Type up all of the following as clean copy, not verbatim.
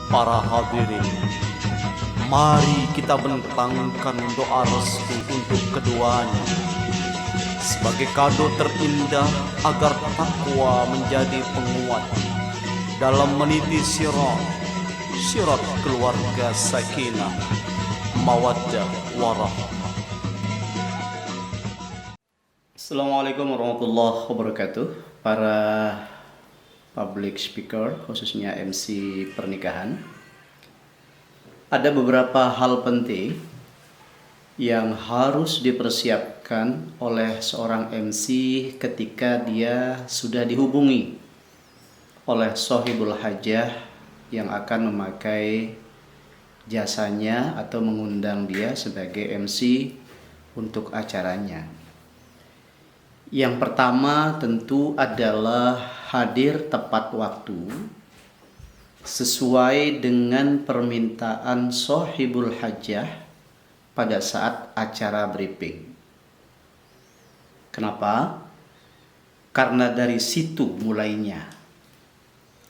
Para hadirin, mari kita bentangkan doa restu untuk keduanya sebagai kado terindah agar takwa menjadi penguat dalam meniti syirat keluarga sakinah, mawaddah warahmah. Assalamualaikum warahmatullahi wabarakatuh. Para public speaker, khususnya MC pernikahan, ada beberapa hal penting yang harus dipersiapkan oleh seorang MC ketika dia sudah dihubungi oleh sohibul hajah yang akan memakai jasanya atau mengundang dia sebagai MC untuk acaranya. Yang pertama tentu adalah hadir tepat waktu sesuai dengan permintaan sohibul hajah pada saat acara briefing. Kenapa? Karena dari situ mulainya.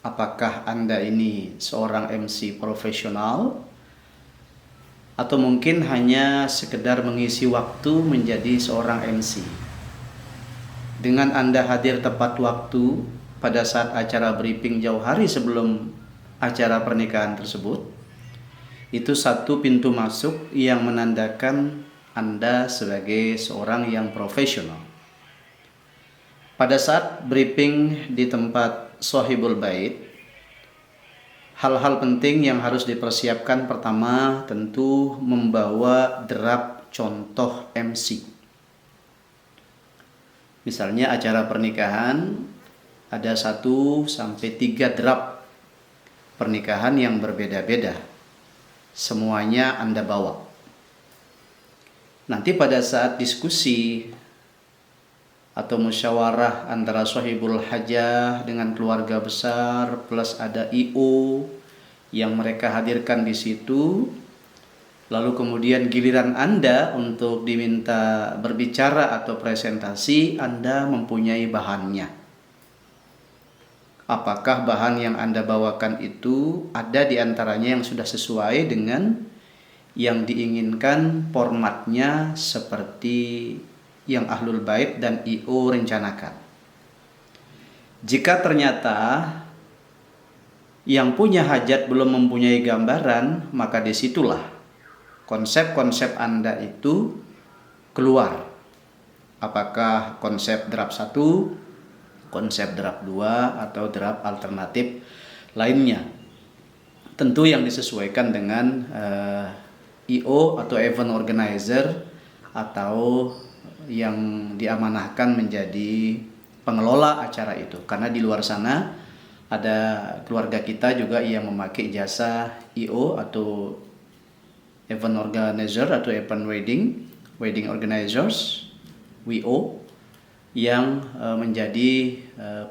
Apakah Anda ini seorang MC profesional atau mungkin hanya sekedar mengisi waktu menjadi seorang MC? Dengan Anda hadir tepat waktu pada saat acara briefing jauh hari sebelum acara pernikahan tersebut, itu satu pintu masuk yang menandakan Anda sebagai seorang yang profesional. Pada saat briefing di tempat sohibul bait, hal-hal penting yang harus dipersiapkan pertama tentu membawa draft contoh MC. Misalnya acara pernikahan ada 1 sampai 3 draft pernikahan yang berbeda-beda. Semuanya Anda bawa. Nanti pada saat diskusi atau musyawarah antara sohibul hajah dengan keluarga besar plus ada IO yang mereka hadirkan di situ, lalu kemudian giliran Anda untuk diminta berbicara atau presentasi, Anda mempunyai bahannya. Apakah bahan yang Anda bawakan itu ada di antaranya yang sudah sesuai dengan yang diinginkan formatnya seperti yang Ahlul Bait dan IO rencanakan. Jika ternyata yang punya hajat belum mempunyai gambaran, maka disitulah konsep-konsep Anda itu keluar. Apakah konsep draft 1, konsep draft 2, atau draft alternatif lainnya. Tentu yang disesuaikan dengan IO atau event organizer atau yang diamanahkan menjadi pengelola acara itu. Karena di luar sana ada keluarga kita juga yang memakai jasa IO atau event organizer atau event wedding organizers, WO, yang menjadi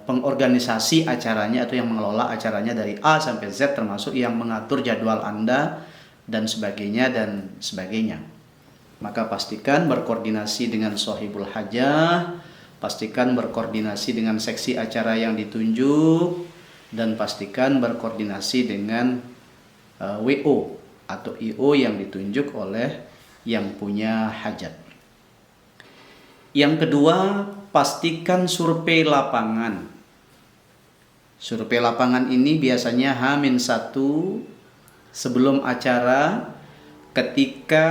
pengorganisasi acaranya atau yang mengelola acaranya dari A sampai Z, termasuk yang mengatur jadwal Anda dan sebagainya. Maka pastikan berkoordinasi dengan sohibul hajah, pastikan berkoordinasi dengan seksi acara yang ditunjuk, dan pastikan berkoordinasi dengan WO atau IO yang ditunjuk oleh yang punya hajat. Yang kedua, pastikan survei lapangan. Survei lapangan ini biasanya H-1 sebelum acara, ketika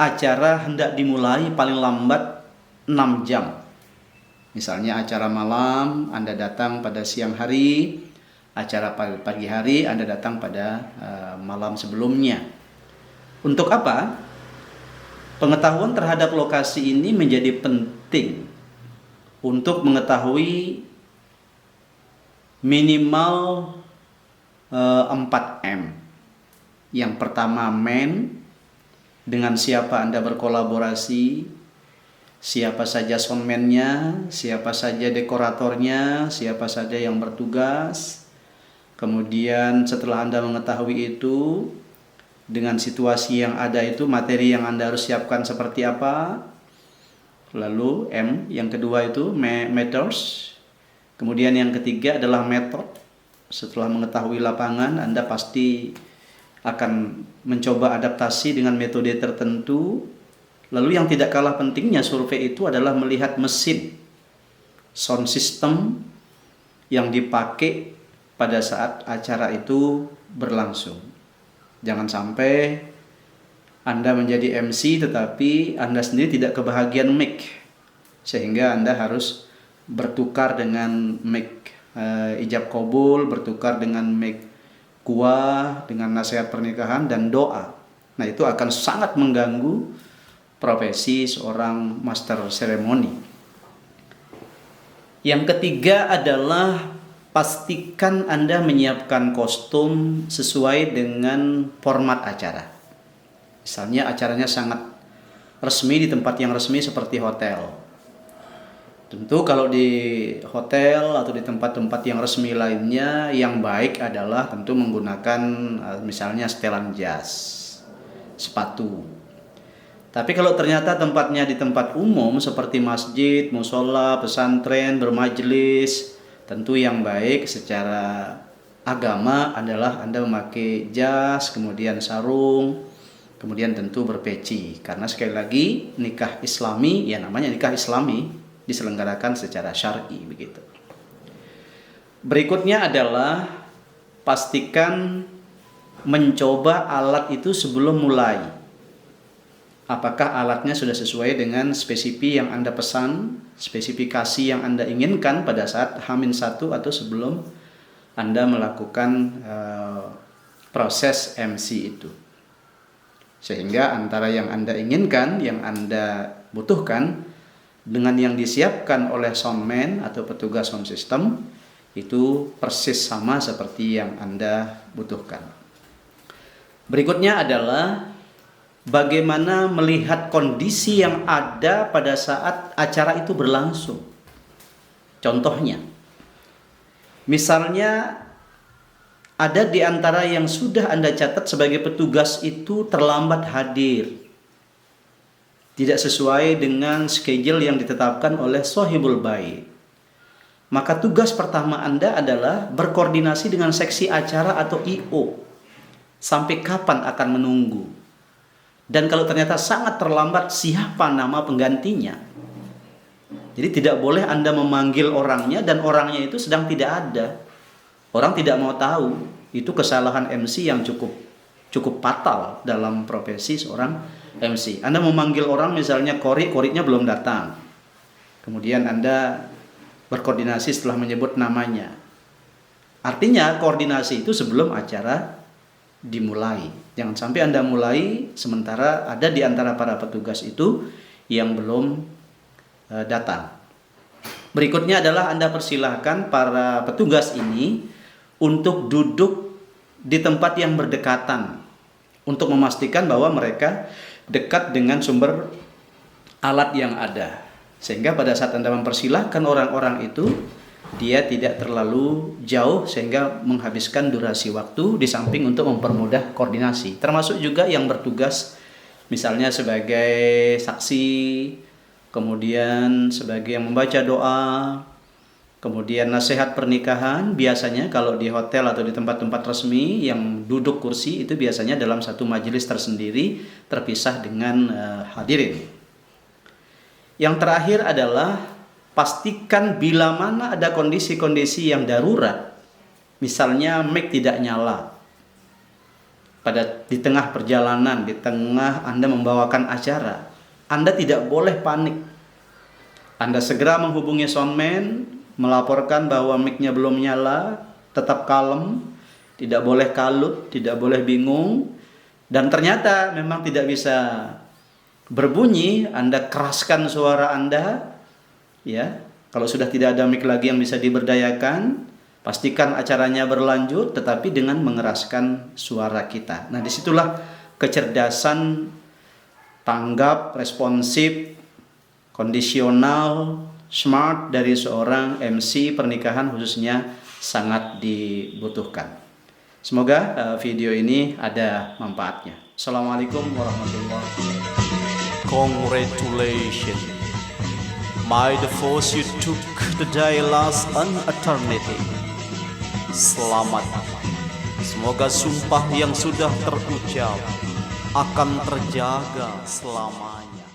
acara hendak dimulai paling lambat 6 jam. Misalnya acara malam, Anda datang pada siang hari, acara pagi hari Anda datang pada malam sebelumnya. Untuk apa? Pengetahuan terhadap lokasi ini menjadi penting untuk mengetahui minimal 4M. Yang pertama dengan siapa Anda berkolaborasi, siapa saja soundman-nya, siapa saja dekoratornya, siapa saja yang bertugas. Kemudian setelah Anda mengetahui itu, dengan situasi yang ada itu, materi yang Anda harus siapkan seperti apa. Lalu M, yang kedua itu methods. Kemudian yang ketiga adalah method. Setelah mengetahui lapangan, Anda pasti akan mencoba adaptasi dengan metode tertentu. Lalu yang tidak kalah pentingnya survei itu adalah melihat mesin, sound system yang dipakai pada saat acara itu berlangsung. Jangan sampai Anda menjadi MC tetapi Anda sendiri tidak kebahagiaan mic, sehingga Anda harus bertukar dengan mic ijab kabul, bertukar dengan mic kuah, dengan nasihat pernikahan dan doa. Nah, itu akan sangat mengganggu profesi seorang master seremoni. Yang ketiga adalah pastikan Anda menyiapkan kostum sesuai dengan format acara. Misalnya acaranya sangat resmi di tempat yang resmi seperti hotel. Tentu kalau di hotel atau di tempat-tempat yang resmi lainnya, yang baik adalah tentu menggunakan misalnya setelan jas, sepatu. Tapi kalau ternyata tempatnya di tempat umum seperti masjid, musola, pesantren, bermajelis, tentu yang baik secara agama adalah Anda memakai jas, kemudian sarung, kemudian tentu berpeci. Karena sekali lagi nikah Islami, ya namanya nikah Islami, diselenggarakan secara syar'i begitu. Berikutnya adalah pastikan mencoba alat itu sebelum mulai. Apakah alatnya sudah sesuai dengan spesifikasi yang Anda pesan, spesifikasi yang Anda inginkan pada saat H-1 atau sebelum Anda melakukan proses MC itu. Sehingga antara yang Anda inginkan, yang Anda butuhkan, dengan yang disiapkan oleh soundman atau petugas sound system itu persis sama seperti yang Anda butuhkan. Berikutnya adalah bagaimana melihat kondisi yang ada pada saat acara itu berlangsung. Contohnya, misalnya ada di antara yang sudah Anda catat sebagai petugas itu terlambat hadir, tidak sesuai dengan schedule yang ditetapkan oleh Sohibul Bait. Maka tugas pertama Anda adalah berkoordinasi dengan seksi acara atau IO. Sampai kapan akan menunggu? Dan kalau ternyata sangat terlambat, siapa nama penggantinya? Jadi tidak boleh Anda memanggil orangnya dan orangnya itu sedang tidak ada. Orang tidak mau tahu. Itu kesalahan MC yang cukup fatal dalam profesi seorang MC. Anda memanggil orang misalnya koritnya belum datang. Kemudian Anda berkoordinasi setelah menyebut namanya. Artinya koordinasi itu sebelum acara dimulai. Jangan sampai Anda mulai sementara ada di antara para petugas itu yang belum datang. Berikutnya adalah Anda persilahkan para petugas ini untuk duduk di tempat yang berdekatan untuk memastikan bahwa mereka dekat dengan sumber alat yang ada. Sehingga pada saat Anda mempersilahkan orang-orang itu, dia tidak terlalu jauh sehingga menghabiskan durasi waktu, di samping untuk mempermudah koordinasi. Termasuk juga yang bertugas misalnya sebagai saksi, kemudian sebagai yang membaca doa, kemudian nasihat pernikahan. Biasanya kalau di hotel atau di tempat-tempat resmi yang duduk kursi itu biasanya dalam satu majelis tersendiri, terpisah dengan hadirin. Yang terakhir adalah pastikan bila mana ada kondisi-kondisi yang darurat, misalnya mic tidak nyala di tengah perjalanan, di tengah Anda membawakan acara, Anda tidak boleh panik. Anda segera menghubungi soundman, melaporkan bahwa mic-nya belum nyala, tetap kalem, tidak boleh kalut, tidak boleh bingung, dan ternyata memang tidak bisa berbunyi. Anda keraskan suara Anda, ya. Kalau sudah tidak ada mic lagi yang bisa diberdayakan, pastikan acaranya berlanjut, tetapi dengan mengeraskan suara kita. Nah, disitulah kecerdasan, tanggap, responsif, kondisional, smart dari seorang MC pernikahan khususnya sangat dibutuhkan. Semoga video ini ada manfaatnya. Assalamualaikum warahmatullahi wabarakatuh. Congratulations, my the force you took the day last an eternity. Selamat. Semoga sumpah yang sudah terucap akan terjaga selamanya.